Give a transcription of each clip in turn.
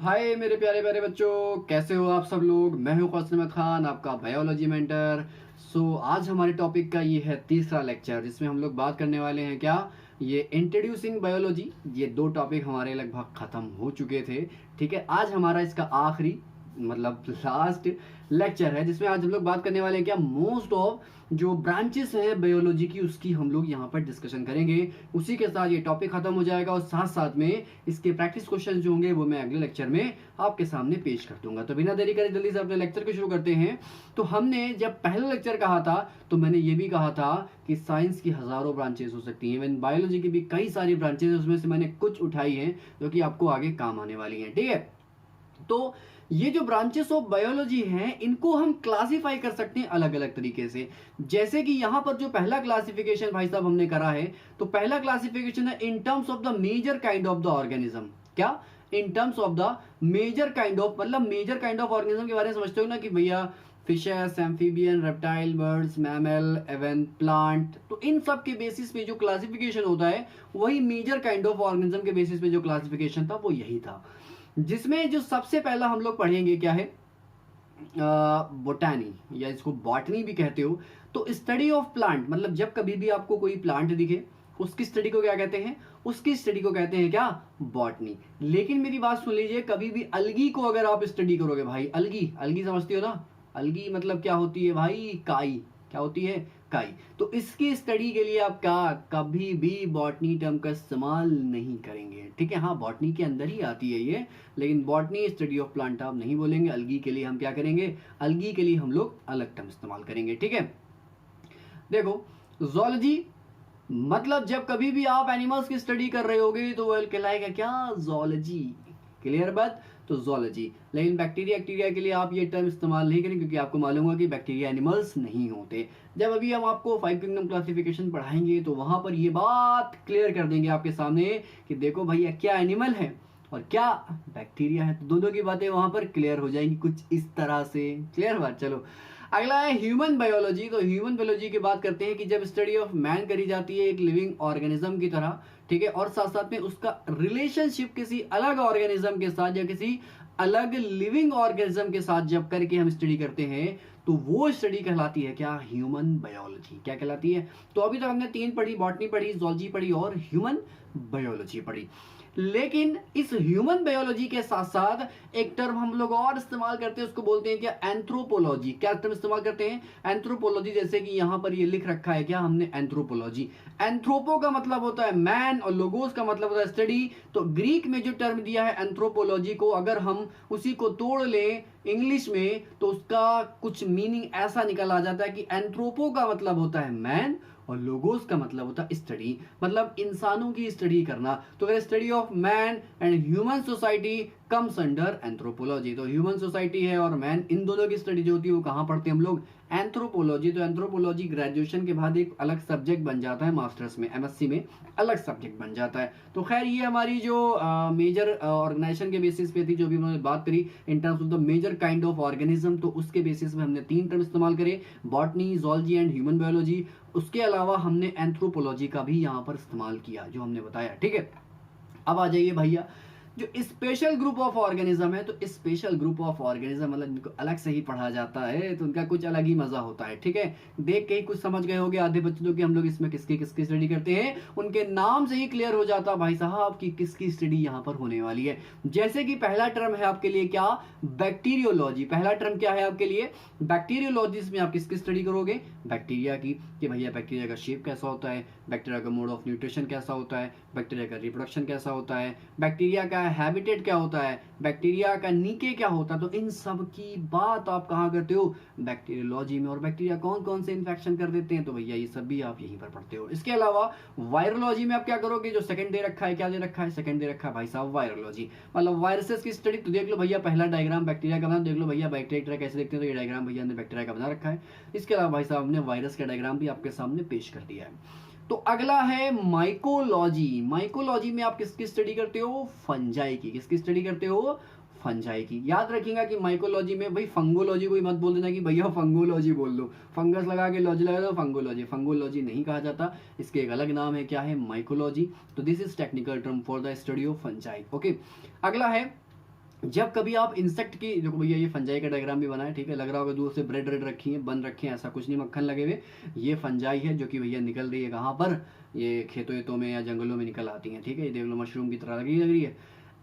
हाय मेरे प्यारे प्यारे बच्चों, कैसे हो आप सब लोग। मैं हूं कौसम अहमद खान, आपका बायोलॉजी मेंटर। आज हमारे टॉपिक का ये है तीसरा लेक्चर, जिसमें हम लोग बात करने वाले हैं क्या, ये इंट्रोड्यूसिंग बायोलॉजी। ये दो टॉपिक हमारे लगभग ख़त्म हो चुके थे। ठीक है, आज हमारा इसका आखिरी मतलब लास्ट लेक्चर है, जिसमें आज हम लोग बात करने वाले हैं क्या, मोस्ट ऑफ जो ब्रांचेस है बायोलॉजी की, उसकी हम लोग यहाँ पर डिस्कशन करेंगे। उसी के साथ ये टॉपिक खत्म हो जाएगा और साथ साथ में इसके प्रैक्टिस क्वेश्चन जो होंगे वो मैं अगले लेक्चर में आपके सामने पेश कर दूंगा। तो बिना देरी करे जल्दी से अपने लेक्चर को शुरू करते हैं। तो हमने जब पहला लेक्चर कहा था तो मैंने ये भी कहा था कि साइंस की हजारों ब्रांचेस हो सकती हैं, इवन बायोलॉजी की भी कई सारी ब्रांचेस हैं, उसमें से मैंने कुछ उठाई हैं जो कि आपको आगे काम आने वाली हैं। ठीक है, तो ये जो ब्रांचेस ऑफ बायोलॉजी हैं, इनको हम क्लासिफाई कर सकते हैं अलग अलग तरीके से। जैसे कि यहां पर जो पहला क्लासिफिकेशन भाई साहब हमने करा है, तो पहला क्लासिफिकेशन है in terms of the major kind of the organism. क्या? In terms of the major kind of, मतलब मेजर काइंड ऑफ ऑर्गेनिज्म के बारे में समझते हो ना कि भैया fishes, amphibian, reptile, birds, mammal, aves, plant. तो इन सब के बेसिस पे जो क्लासिफिकेशन होता है, वही मेजर काइंड ऑफ ऑर्गेनिज्म के बेसिस पे जो क्लासिफिकेशन था वो यही था। जिसमें जो सबसे पहला हम लोग पढ़ेंगे क्या है, बोटानी, या इसको बॉटनी भी कहते हो। तो स्टडी ऑफ प्लांट, मतलब जब कभी भी आपको कोई प्लांट दिखे, उसकी स्टडी को क्या कहते हैं, उसकी स्टडी को कहते हैं क्या, बॉटनी। लेकिन मेरी बात सुन लीजिए, कभी भी अलगी को अगर आप स्टडी करोगे, भाई अलगी, अलगी समझती हो ना, अलगी मतलब क्या होती है भाई, काई। क्या होती है? काई। तो इसकी स्टडी के लिए आप क्या कभी भी बॉटनी टर्म का इस्तेमाल नहीं करेंगे। ठीक है, हाँ बॉटनी के अंदर ही आती है ये, लेकिन बॉटनी स्टडी ऑफ प्लांट आप नहीं बोलेंगे। अलगी के लिए हम क्या करेंगे, अलगी के लिए हम लोग अलग टर्म इस्तेमाल करेंगे। ठीक है, देखो जूलॉजी मतलब जब कभी भी आप एनिमल्स की स्टडी कर रहे होगे तो वो कहलाएगा क्या, जूलॉजी। क्लियर बात? तो जूलॉजी। लेकिन बैक्टीरिया एक्टीरिया के लिए आप ये टर्म इस्तेमाल नहीं करेंगे, क्योंकि आपको मालूम होगा कि बैक्टीरिया एनिमल्स नहीं होते। जब अभी हम आपको 5 किंगडम क्लासिफिकेशन पढ़ाएंगे तो वहां पर ये बात क्लियर कर देंगे आपके सामने कि देखो भैया क्या एनिमल है और क्या बैक्टीरिया है। तो दोनों की बातें वहां पर क्लियर हो जाएंगी कुछ इस तरह से। क्लियर बात? चलो अगला है ह्यूमन बायोलॉजी। तो ह्यूमन बायोलॉजी की बात करते हैं कि जब स्टडी ऑफ मैन करी जाती है एक लिविंग ऑर्गेनिज्म की तरह, ठीक है, और साथ साथ में उसका रिलेशनशिप किसी अलग ऑर्गेनिज्म के साथ या किसी अलग लिविंग ऑर्गेनिज्म के साथ जब करके हम स्टडी करते हैं, तो वो स्टडी कहलाती है क्या, ह्यूमन बायोलॉजी। क्या कहलाती है? तो अभी तक हमने 3 पढ़ी, बॉटनी पढ़ी, जूलॉजी पढ़ी और ह्यूमन बायोलॉजी पढ़ी। लेकिन इस ह्यूमन बायोलॉजी के साथ साथ एक टर्म हम लोग और इस्तेमाल करते हैं, उसको बोलते हैं क्या, एंथ्रोपोलॉजी। क्या टर्म इस्तेमाल करते हैं? एंथ्रोपोलॉजी। जैसे कि यहां पर ये लिख रखा है क्या हमने, एंथ्रोपोलॉजी। एंथ्रोपो का मतलब होता है मैन और लोगोस का मतलब होता है स्टडी। तो ग्रीक में जो टर्म दिया है एंथ्रोपोलॉजी को, अगर हम उसी को तोड़ लें इंग्लिश में तो उसका कुछ मीनिंग ऐसा निकल आ जाता है कि एंथ्रोपो का मतलब होता है मैन और लोगोस का मतलब होता है स्टडी, मतलब इंसानों की स्टडी करना। तो अगर study of man and human society comes under anthropology. तो ह्यूमन सोसाइटी है और मैन, इन दोनों की स्टडी जो होती है वो कहां पढ़ते हैं हम लोग, एंथ्रोपोलॉजी। तो एंथ्रोपोलॉजी ग्रेजुएशन के बाद एक अलग सब्जेक्ट बन जाता है, मास्टर्स में, एमएससी में अलग सब्जेक्ट बन जाता है। तो खैर ये हमारी जो मेजर ऑर्गेनाइजेशन के बेसिस पे थी, जो भी उन्होंने बात करी in terms of the major kind of organism, तो उसके बेसिस में हमने 3 टर्म इस्तेमाल करे, botany, zoology and human biology. उसके अलावा हमने एंथ्रोपोलॉजी का भी यहां पर इस्तेमाल किया जो हमने बताया। ठीक है, अब आ जाइए भैया, जो स्पेशल ग्रुप ऑफ ऑर्गेनिज्म है, तो स्पेशल ग्रुप ऑफ ऑर्गेनिज्म मतलब इनको अलग से ही पढ़ा जाता है, तो उनका कुछ अलग ही मजा होता है। ठीक है, देख के ही कुछ समझ गए होंगे आधे बच्चों कि हम लोग इसमें किसकी किसकी स्टडी करते हैं। उनके नाम से ही क्लियर हो जाता भाई साहब कि किसकी स्टडी यहाँ पर होने वाली है। जैसे कि पहला टर्म है आपके लिए क्या, बैक्टीरियोलॉजी। पहला टर्म क्या है आपके लिए, बैक्टीरियोलॉजी। इसमें आप किसकी स्टडी करोगे, बैक्टीरिया की, कि भैया बैक्टीरिया का शेप कैसा होता है, बैक्टीरिया का मोड ऑफ न्यूट्रिशन कैसा होता है, बैक्टीरिया का रिप्रोडक्शन कैसा होता है, बैक्टीरिया का हैबिटेट क्या होता है, बैक्टीरिया का नीके क्या होता है। तो इन सब की बात आप कहाँ करते हो, बैक्टीरियोलॉजी में। और बैक्टीरिया कौन कौन से इन्फेक्शन कर देते हैं, तो भैया ये सब भी आप यहीं पर पढ़ते हो। इसके अलावा वायरोलॉजी में आप क्या करोगे, जो सेकंड दे रखा है, क्या दे रखा है, सेकंड दे रखा है भाई साहब वायरोलॉजी, मतलब वायरसेस की स्टडी। तो देख लो भैया पहला डायग्राम बैक्टीरिया का बना, देख लो भैया बैक्टीरिया कैसे देखते हैं, तो ये डायग्राम भैया ने बैक्टीरिया का बना रखा है। इसके अलावा भाई साहब ने वायरस का डायग्राम भी आपके सामने पेश कर दिया है। तो अगला है माइकोलॉजी। माइकोलॉजी में आप किसकी स्टडी करते हो, फंजाई की। किसकी स्टडी करते हो, फंजाई की। याद रखिएगा कि माइकोलॉजी में भाई फंगोलॉजी को ही मत बोल देना कि भैया फंगोलॉजी बोल दो, फंगस लगा के लॉजी लगा दो फंगोलॉजी। फंगोलॉजी नहीं कहा जाता, इसके एक अलग नाम है, क्या है, माइकोलॉजी। तो this is technical term for the study of fungi. Okay, अगला है जब कभी आप इंसेक्ट की, देखो भैया ये फंजाई का डायग्राम भी बना है, ठीक है, लग रहा होगा दूर से ब्रेड रेड रखी है, बन रखे हैं, ऐसा कुछ नहीं, मक्खन लगे हुए, ये फंजाई है जो कि भैया निकल रही है कहाँ पर, ये खेतों वेतों में या जंगलों में निकल आती हैं, ठीक है, ये देख लो मशरूम की तरह लग रही है।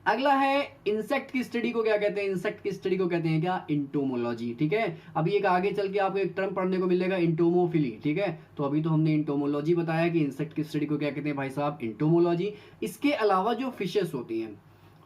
अगला है इंसेक्ट की स्टडी को क्या कहते हैं, इंसेक्ट की स्टडी को कहते हैं क्या, इंटोमोलॉजी, ठीक है। अभी एक आगे चल के आपको एक टर्म पढ़ने को मिलेगा इंटोमोफिली, ठीक है। तो अभी तो हमने इंटोमोलॉजी बताया कि इंसेक्ट की स्टडी को क्या कहते हैं भाई साहब, इंटोमोलॉजी। इसके अलावा जो फिशेस होती हैं,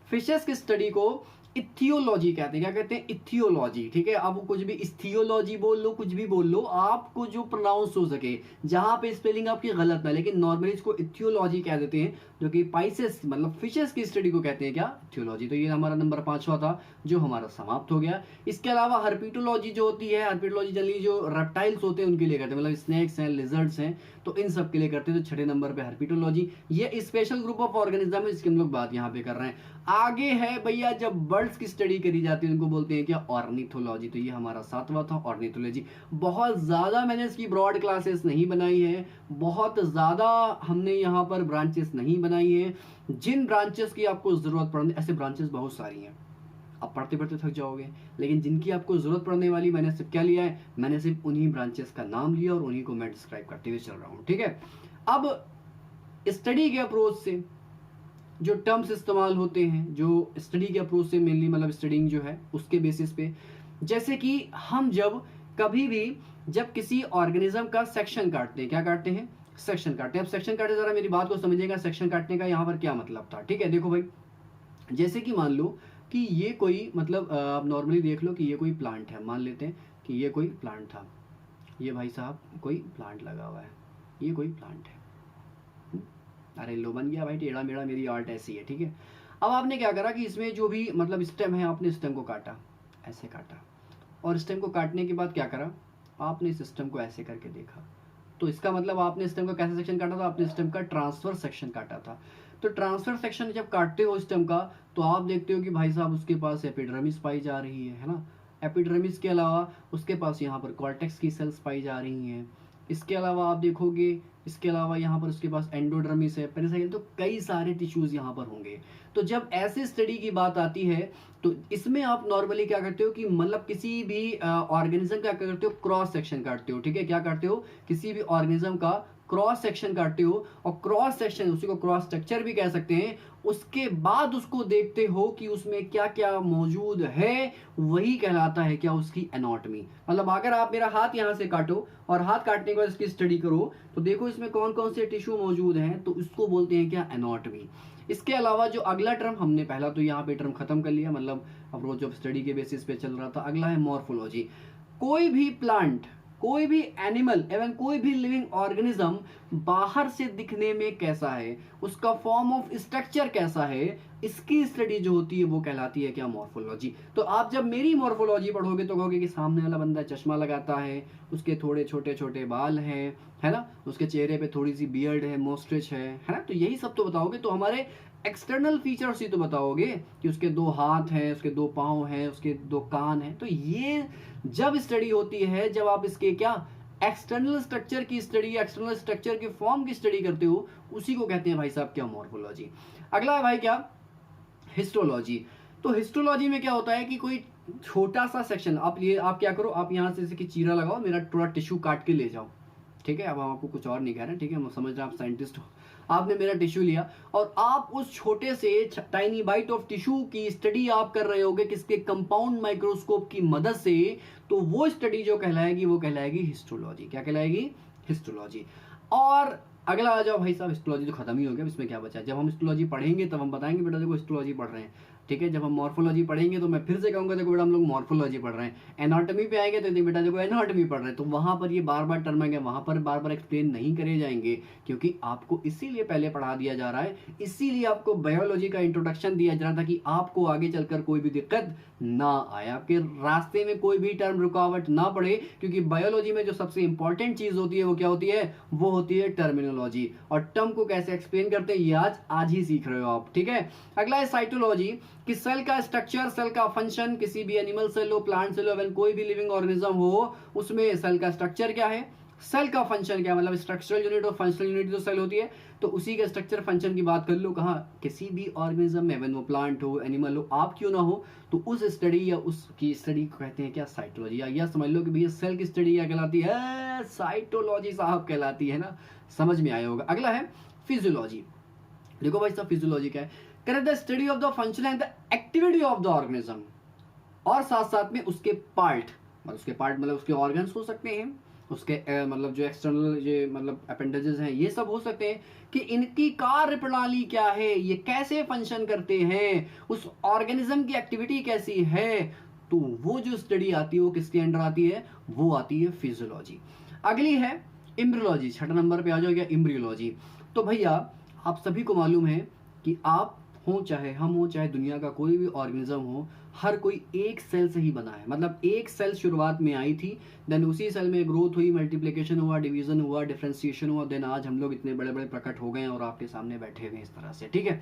फिशेस की स्टडी को इथियोलॉजी कहते हैं, क्या कहते हैं, इथियोलॉजी, ठीक है। आप कुछ भी इथियोलॉजी बोल लो, कुछ भी बोल लो, आपको जो प्रोनाउंस हो सके, जहां पे स्पेलिंग आपकी गलत ना, लेकिन नॉर्मली इसको इथियोलॉजी कह देते हैं, जो कि पाइसेस मतलब फिशेस की स्टडी को कहते हैं क्या, इथियोलॉजी। तो ये हमारा नंबर 5वां था जो हमारा समाप्त हो गया। इसके अलावा हर्पिटोलॉजी जो होती है, हर्पिटोलॉजी जनरली जो रेप्टाइल्स होते हैं उनके लिए करते हैं, मतलब स्नेक्स हैं, लिजर्ड्स हैं, तो इन सब के लिए करते हैं। तो 6 नंबर पे हर्पिटोलॉजी, ये स्पेशल ग्रुप ऑफ ऑर्गेनिज्म है जिसकी हम लोग बात यहाँ पे कर रहे हैं। आगे है भैया जब बर्ड्स की स्टडी करी जाती है उनको बोलते हैं क्या, ऑर्निथोलॉजी। तो ये हमारा 7वां था ऑर्निथोलॉजी। बहुत ज़्यादा मैंने इसकी ब्रॉड क्लासेस नहीं बनाई है, बहुत ज़्यादा हमने यहाँ पर ब्रांचेस नहीं बनाई है। जिन ब्रांचेस की आपको ज़रूरत पड़ने, ऐसे ब्रांचेस बहुत सारी हैं, आप पढ़ते पढ़ते थक जाओगे, लेकिन जिनकी आपको ज़रूरत पड़ने वाली, मैंने सिर्फ क्या लिया है, मैंने सिर्फ उन्हीं ब्रांचेस का नाम लिया और उन्हीं को मैं डिस्क्राइब करते हुए चल रहा हूँ, ठीक है। अब स्टडी के अप्रोच से जो टर्म्स इस्तेमाल होते हैं, जो स्टडी के अप्रोच से मेनली मतलब स्टडिंग जो है उसके बेसिस पे, जैसे कि हम जब कभी भी जब किसी ऑर्गेनिज्म का सेक्शन काटते हैं, क्या काटते हैं, सेक्शन काटते हैं। अब सेक्शन काटते, जरा मेरी बात को समझिएगा, सेक्शन काटने का यहाँ पर क्या मतलब था, ठीक है। देखो भाई, जैसे कि मान लो कि ये कोई मतलब आप नॉर्मली देख लो कि ये कोई प्लांट है, मान लेते हैं कि ये कोई प्लांट था, ये भाई साहब कोई प्लांट लगा हुआ है, ये कोई प्लांट है। अरे लो बन गया भाई टेढ़ा मेढ़ा, मेरी आर्ट ऐसी है, ठीक है। अब आपने क्या करा कि इसमें जो भी मतलब स्टेम है, आपने स्टेम को काटा, ऐसे काटा, और स्टेम को काटने के बाद क्या करा, आपने इस सिस्टम को ऐसे करके देखा। तो इसका मतलब आपने स्टेम का कैसे सेक्शन काटा था, आपने स्टेम का ट्रांसफर सेक्शन काटा था। तो ट्रांसफर सेक्शन जब काटते हो स्टेम का, तो आप देखते हो कि भाई साहब उसके पास एपिडर्मिस पाई जा रही है ना। एपिडर्मिस के अलावा उसके पास यहाँ पर कॉर्टेक्स की सेल्स पाई जा रही हैं। इसके अलावा आप देखोगे, इसके अलावा यहाँ पर उसके पास एंडोडर्मिस है, पेरिसाइकिल, तो कई सारे टिश्यूज यहाँ पर होंगे। तो जब ऐसे स्टडी की बात आती है तो इसमें आप नॉर्मली क्या करते हो कि मतलब किसी भी ऑर्गेनिज्म का क्या करते हो, क्रॉस सेक्शन काटते हो, ठीक है। क्या काटते हो, किसी भी ऑर्गेनिज्म का क्रॉस सेक्शन काटते हो, और क्रॉस सेक्शन उसी को क्रॉस स्ट्रक्चर भी कह सकते हैं। उसके बाद उसको देखते हो कि उसमें क्या क्या मौजूद है, वही कहलाता है क्या, उसकी एनाटॉमी। मतलब अगर आप मेरा हाथ यहाँ से काटो और हाथ काटने के बाद इसकी स्टडी करो, तो देखो इसमें कौन कौन से टिश्यू मौजूद हैं, तो इसको बोलते हैं क्या, एनाटॉमी। इसके अलावा जो अगला टर्म हमने पहला तो यहाँ पे टर्म खत्म कर लिया, मतलब अप्रोच ऑफ स्टडी के बेसिस पे चल रहा था। अगला है मॉर्फोलॉजी। कोई भी प्लांट, कोई भी एनिमल एवं कोई भी लिविंग ऑर्गेनिज्म बाहर से दिखने में कैसा है, उसका फॉर्म ऑफ स्ट्रक्चर कैसा है, इसकी स्टडी जो होती है वो कहलाती है क्या, मॉर्फोलॉजी। तो आप जब मेरी मॉर्फोलॉजी पढ़ोगे तो कहोगे कि सामने वाला बंदा चश्मा लगाता है, उसके थोड़े छोटे छोटे बाल हैं, है ना, उसके चेहरे पे थोड़ी सी बियर्ड है, मोस्ट्रिच है ना, तो यही सब तो बताओगे। तो हमारे एक्सटर्नल फीचर्स ही तो बताओगे कि उसके 2 हाथ हैं, उसके 2 पाँव हैं, उसके 2 कान हैं। तो ये जब स्टडी होती है, जब आप इसके क्या एक्सटर्नल स्ट्रक्चर की स्टडी, एक्सटर्नल स्ट्रक्चर के फॉर्म की स्टडी करते हो, उसी को कहते हैं भाई साहब क्या, मॉर्फोलॉजी। अगला है भाई क्या, हिस्टोलॉजी। तो हिस्टोलॉजी में क्या होता है कि कोई छोटा सा सेक्शन, आप क्या करो, आप यहाँ से जैसे कि चीरा लगाओ, मेरा थोड़ा टिश्यू काट के ले जाओ, ठीक है। अब हम आपको कुछ और नहीं कह रहे, ठीक है, मैं समझ रहा आप साइंटिस्ट हो। आपने मेरा टिश्यू लिया और आप उस छोटे से टाइनी बाइट ऑफ टिश्यू की स्टडी आप कर रहे होगे किसके, कंपाउंड माइक्रोस्कोप की मदद से। तो वो स्टडी जो कहलाएगी वो कहलाएगी हिस्टोलॉजी। क्या कहलाएगी, हिस्टोलॉजी। और अगला आ जाओ भाई साहब, हिस्टोलॉजी तो खत्म ही हो गया, इसमें क्या बचा। जब हम हिस्टोलॉजी पढ़ेंगे तब हम बताएंगे बेटा देखो हिस्टोलॉजी पढ़ रहे हैं, ठीक है। जब हम मॉर्फोलॉजी पढ़ेंगे तो मैं फिर से कहूंगा देखो बेटा हम लोग मॉर्फोलॉजी पढ़ रहे हैं। एनाटॉमी पे आएंगे तो बेटा देखो एनाटॉमी पढ़ रहे हैं। तो वहां पर ये बार बार टर्म आएंगे, वहां पर बार बार एक्सप्लेन नहीं करे जाएंगे, क्योंकि आपको इसीलिए पहले पढ़ा दिया जा रहा है, इसीलिए आपको बायोलॉजी का इंट्रोडक्शन दिया जा रहा था कि आपको आगे चलकर कोई भी दिक्कत ना आए, आपके रास्ते में कोई भी टर्म रुकावट ना पड़े। क्योंकि बायोलॉजी में जो सबसे इंपॉर्टेंट चीज होती है वो क्या होती है, वो होती है टर्मिनोलॉजी। और टर्म को कैसे एक्सप्लेन करते हैं ये आज ही सीख रहे हो आप, ठीक है। अगला है साइटोलॉजी, कि सेल का स्ट्रक्चर, सेल का फंक्शन, किसी भी एनिमल सेल हो, प्लांट सेल हो, कोई भी लिविंग ऑर्गेनिज्म हो, उसमें सेल का स्ट्रक्चर क्या है, सेल का फंक्शन क्या है, मतलब स्ट्रक्चरल यूनिट और फंक्शनल यूनिट जो सेल होती है, तो उसी का स्ट्रक्चर फंक्शन की बात कर लो, कहाँ किसी भी ऑर्गेनिज्म में, वो प्लांट हो एनिमल हो आप क्यों ना हो, तो उस स्टडी या उसकी स्टडी को कहते हैं क्या, साइटोलॉजी। या समझ लो कि भैया सेल की स्टडी क्या कहलाती है, साइटोलॉजी साहब कहलाती है ना, समझ में आया होगा। अगला है फिजियोलॉजी। देखो भाई साहब फिजियोलॉजी क्या है, correct the study of the function and the activity of the organism, और साथ साथ में उसके पार्ट, मतलब उसके ऑर्गन्स हो सकते हैं, उसके मतलब जो एक्सटर्नल ये मतलब अपेंडेजेस हैं ये सब हो सकते हैं, कि इनकी कार्य प्रणाली क्या है, ये कैसे फंक्शन करते हैं, उस ऑर्गेनिज्म की एक्टिविटी कैसी है, तो वो जो स्टडी आती है वो किसके अंडर आती है, वो आती है फिजियोलॉजी। अगली है एम्ब्रियोलॉजी, 6 नंबर पे आ जाओ, क्या एम्ब्रियोलॉजी। तो भैया आप सभी को मालूम है कि आप हो चाहे हम हो चाहे दुनिया का कोई भी ऑर्गेनिज्म हो, हर कोई एक सेल से ही बना है। मतलब एक सेल शुरुआत में आई थी, देन उसी सेल में ग्रोथ हुई, मल्टीप्लिकेशन हुआ, डिवीजन हुआ, डिफरेंशिएशन हुआ, देन आज हम लोग इतने बड़े बड़े प्रकट हो गए हैं और आपके सामने बैठे हुए हैं इस तरह से, ठीक है।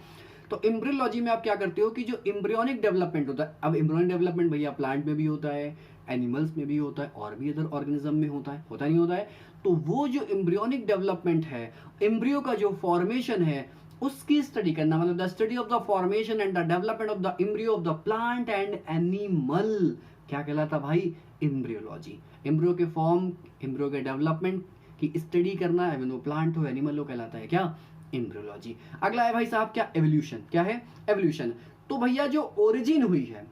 तो एम्ब्रियोलॉजी में आप क्या करते हो कि जो एम्ब्रियोनिक डेवलपमेंट होता है, अब एम्ब्रियोनिक डेवलपमेंट भैया प्लांट में भी होता है, एनिमल्स में भी होता है, और भी अदर ऑर्गेनिज्म में होता नहीं होता है। तो वो जो एम्ब्रियोनिक डेवलपमेंट है, एम्ब्रियो का जो फॉर्मेशन है उसकी स्टडी करना, मतलब the study of the formation and the development of the embryo of the plant and animal, क्या कहलाता भाई, एम्ब्रियोलॉजी। एम्ब्रियो के फॉर्म, एम्ब्रियो के डेवलपमेंट की स्टडी करना है, वो प्लांट हो एनिमल हो, कहलाता है क्या, एम्ब्रियोलॉजी। अगला है भाई साहब क्या, एवोल्यूशन। क्या है, एवोल्यूशन। तो भैया जो ओरिजिन हुई है,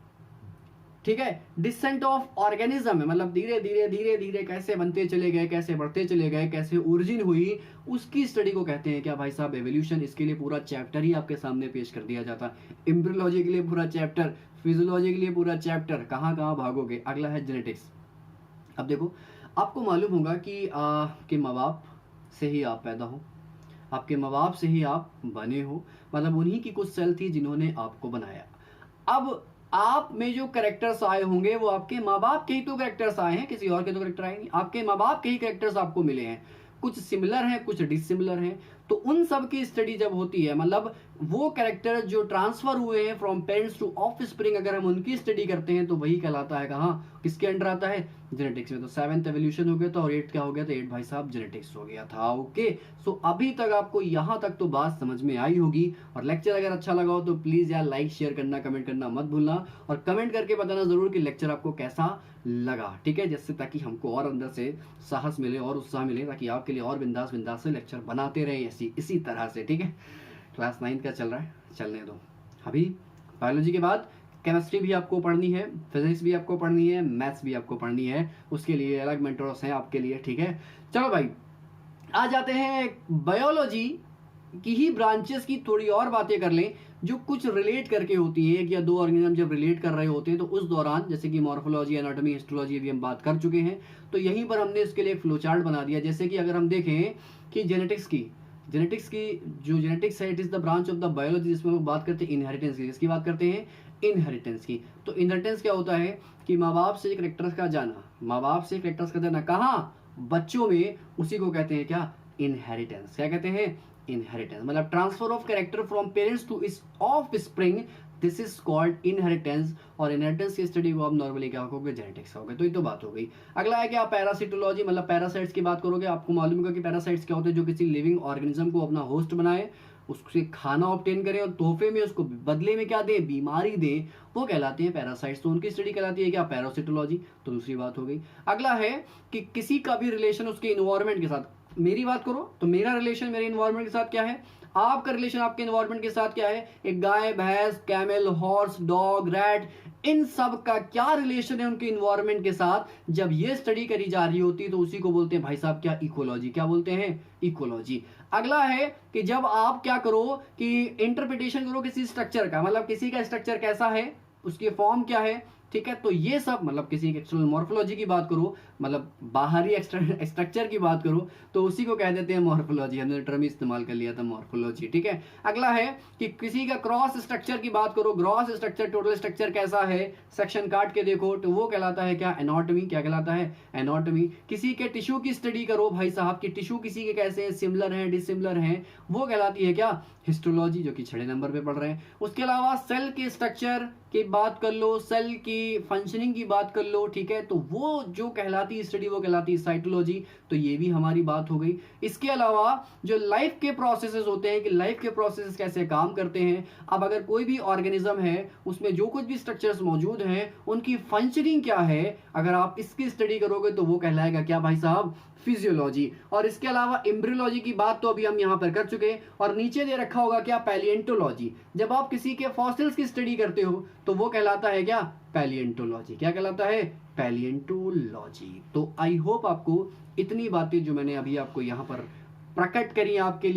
ठीक है, डिसेंट ऑफ ऑर्गेनिज्म है, मतलब धीरे धीरे धीरे धीरे कैसे बनते चले गए, कैसे बढ़ते चले गए, कैसे ओरिजिन हुई, उसकी स्टडी को कहते हैं क्या भाई साहब, एवोल्यूशन। इसके लिए पूरा चैप्टर ही आपके सामने पेश कर दिया जाता है, एम्ब्रियोलॉजी के लिए पूरा चैप्टर, फिजियोलॉजी के लिए पूरा चैप्टर, कहाँ कहाँ भागोगे। अगला है जेनेटिक्स। अब देखो आपको मालूम होगा कि आपके माँ बाप से ही आप पैदा हो, आपके माँ बाप से ही आप बने हो, मतलब उन्हीं की कुछ सेल थी जिन्होंने आपको बनाया। अब आप में जो कैरेक्टर्स आए होंगे वो आपके माँ बाप के ही तो कैरेक्टर्स आए हैं, किसी और के तो कैरेक्टर आए नहीं, आपके माँ बाप के ही कैरेक्टर्स आपको मिले हैं, कुछ सिमिलर हैं कुछ डिसिमिलर हैं। तो उन सब की स्टडी जब होती है, मतलब वो कैरेक्टर जो ट्रांसफर हुए हैं फ्रॉम पेरेंट्स टू ऑफस्प्रिंग, अगर हम उनकी स्टडी करते हैं तो वही कहलाता है, कहाँ किसके अंडर आता है, जेनेटिक्स में। तो 7th एवोल्यूशन हो गया था, और 8 क्या हो गया था, 8 भाई साहब जेनेटिक्स हो गया था। ओके, सो अभी तक आपको यहाँ तक तो बात समझ में आई होगी, और लेक्चर अगर अच्छा लगा हो तो प्लीज यार लाइक शेयर करना, कमेंट करना मत भूलना, और कमेंट करके बताना जरूर कि लेक्चर आपको कैसा लगा, ठीक है, जिससे ताकि हमको और अंदर से साहस मिले और उत्साह मिले, ताकि आपके लिए और बिंदास बिंदास से लेक्चर बनाते रहे इसी तरह से, ठीक है। क्लास 9 का चल रहा है, चलने दो। अभी बायोलॉजी के बाद केमिस्ट्री भी आपको पढ़नी है, फिजिक्स भी आपको पढ़नी है, मैथ्स भी आपको पढ़नी है, उसके लिए अलग मेंटर्स हैं आपके लिए, ठीक है। चलो भाई आ जाते हैं बायोलॉजी की ही ब्रांचेस की थोड़ी और बातें कर लें, जो कुछ रिलेट करके होती है। एक या दो ऑर्गेनिज्म जब रिलेट कर रहे होते हैं तो उस दौरान, जैसे कि मॉर्फोलॉजी, एनाटॉमी, हिस्टोलॉजी भी हम बात कर चुके हैं, तो यहीं पर हमने इसके लिए एक फ्लो चार्ट बना दिया। जैसे कि अगर हम देखें कि जेनेटिक्स की जो जेनेटिक्स है, it is the branch of the biology, जिसमें हम बात करते हैं इनहेरिटेंस की। इसकी बात करते हैं इनहेरिटेंस की। तो इनहेरिटेंस क्या होता है कि माँ बाप से कैरेक्टर्स का जाना, कहाँ, बच्चों में, उसी को कहते हैं क्या, इनहेरिटेंस। क्या कहते हैं, इनहेरिटेंस, मतलब transfer of character from parents to इस offspring, this is called inheritance. और इनहेरिटेंस की स्टडी को आप नॉर्मली क्या कहोगे, जेनेटिक्स कहोगे। तो ये तो बात हो गई। अगला है क्या, पैरासिटोलॉजी, मतलब पैरासाइट्स की बात करोगे। आपको मालूम होगा कि पैरासाइट्स क्या होते हैं, जो किसी लिविंग ऑर्गेनिज्म को अपना होस्ट बनाए, उससे खाना ऑब्टेन करें और तोहफे में उसको बदले में क्या दे, बीमारी दे, वो कहलाते हैं पैरासाइट्स। तो उनकी स्टडी कहलाती है क्या, पैरासिटोलॉजी। तो दूसरी बात हो गई। अगला है कि किसी का भी रिलेशन उसके इन्वायरमेंट के साथ, मेरी बात करो तो मेरा रिलेशन मेरे इन्वायरमेंट के साथ क्या है, आपका रिलेशन आपके इन्वायरमेंट के साथ क्या है, एक गाय, भैंस, कैमल, हॉर्स, डॉग, रैट, इन सब का क्या रिलेशन है उनके इन्वायरमेंट के साथ। जब ये स्टडी करी जा रही होती है तो उसी को बोलते हैं भाई साहब क्या, इकोलॉजी। क्या बोलते हैं, इकोलॉजी। अगला है कि जब आप क्या करो कि इंटरप्रिटेशन करो किसी स्ट्रक्चर का, मतलब किसी का स्ट्रक्चर कैसा है, उसकी फॉर्म क्या है, ठीक है। तो ये सब, मतलब किसी एक्सटर्नल मॉर्फोलॉजी की बात करो, मतलब बाहरी स्ट्रक्चर की बात करो, तो उसी को कह देते हैं मॉर्फोलॉजी। हमने टर्म इस्तेमाल कर लिया था मॉर्फोलॉजी, ठीक है। अगला है कि किसी का क्रॉस स्ट्रक्चर की बात करो, ग्रॉस स्ट्रक्चर, टोटल स्ट्रक्चर कैसा है, सेक्शन काट के देखो, तो वो कहलाता है क्या, एनाटॉमी। क्या कहलाता है, एनाटॉमी। किसी के टिश्यू की स्टडी करो भाई साहब की टिश्यू किसी के कैसे हैं, सिमिलर हैं, डिसिमिलर हैं, वो कहलाती है क्या, हिस्टोलॉजी, जो कि 6 नंबर पे पढ़ रहे हैं। उसके अलावा सेल के स्ट्रक्चर की बात कर लो, सेल की फंक्शनिंग की बात कर लो, ठीक है, तो वो जो कहलाती स्टडी वो कहलाती साइटोलॉजी। तो ये भी हमारी बात हो गई। इसके अलावा जो लाइफ के प्रोसेसेस होते हैं कि लाइफ के प्रोसेसेस कैसे काम करते हैं, अब अगर कोई भी ऑर्गेनिज्म है उसमें जो कुछ भी स्ट्रक्चर्स मौजूद हैं उनकी फंक्शनिंग क्या है, अगर आप इसकी स्टडी करोगे तो वो कहलाएगा क्या भाई साहब, फिजियोलॉजी। और इसके अलावा एम्ब्रियोलॉजी की बात तो अभी हम यहां पर कर चुके हैं, और नीचे दे रखा होगा क्या, पैलिएंटोलॉजी। जब आप किसी के फॉसिल्स की स्टडी करते हो तो वो कहलाता है क्या, पैलिएंटोलॉजी। क्या कहलाता है, पैलिएंटोलॉजी। तो आई होप आपको इतनी बातें जो मैंने अभी आपको यहाँ पर प्रकट करी, आपके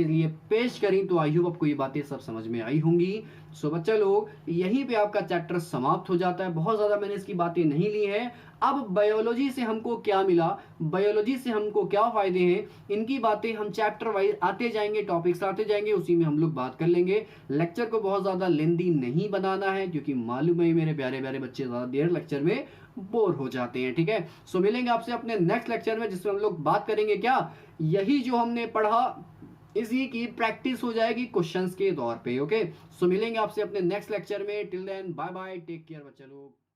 लिए पेश करी, तो आई होप आपको ये बातें सब समझ में आई होंगी। सो बच्चा लोग, यहीं पे आपका चैप्टर समाप्त हो जाता है। बहुत ज्यादा मैंने इसकी बातें नहीं ली है। अब बायोलॉजी से हमको क्या मिला, बायोलॉजी से हमको क्या फायदे हैं, इनकी बातें हम चैप्टर वाइज आते जाएंगे, टॉपिक्स आते जाएंगे, उसी में हम लोग बात कर लेंगे। लेक्चर को बहुत ज्यादा लेंदी नहीं बनाना है, क्योंकि मालूम है मेरे प्यारे प्यारे बच्चे ज्यादा देर लेक्चर में बोर हो जाते हैं, ठीक है। सो मिलेंगे आपसे अपने नेक्स्ट लेक्चर में, जिसमें हम लोग बात करेंगे क्या, यही जो हमने पढ़ा इसी की प्रैक्टिस हो जाएगी क्वेश्चंस के तौर पे। ओके, सो मिलेंगे आपसे अपने नेक्स्ट लेक्चर में। Till then bye bye, take care बच्चे लोग।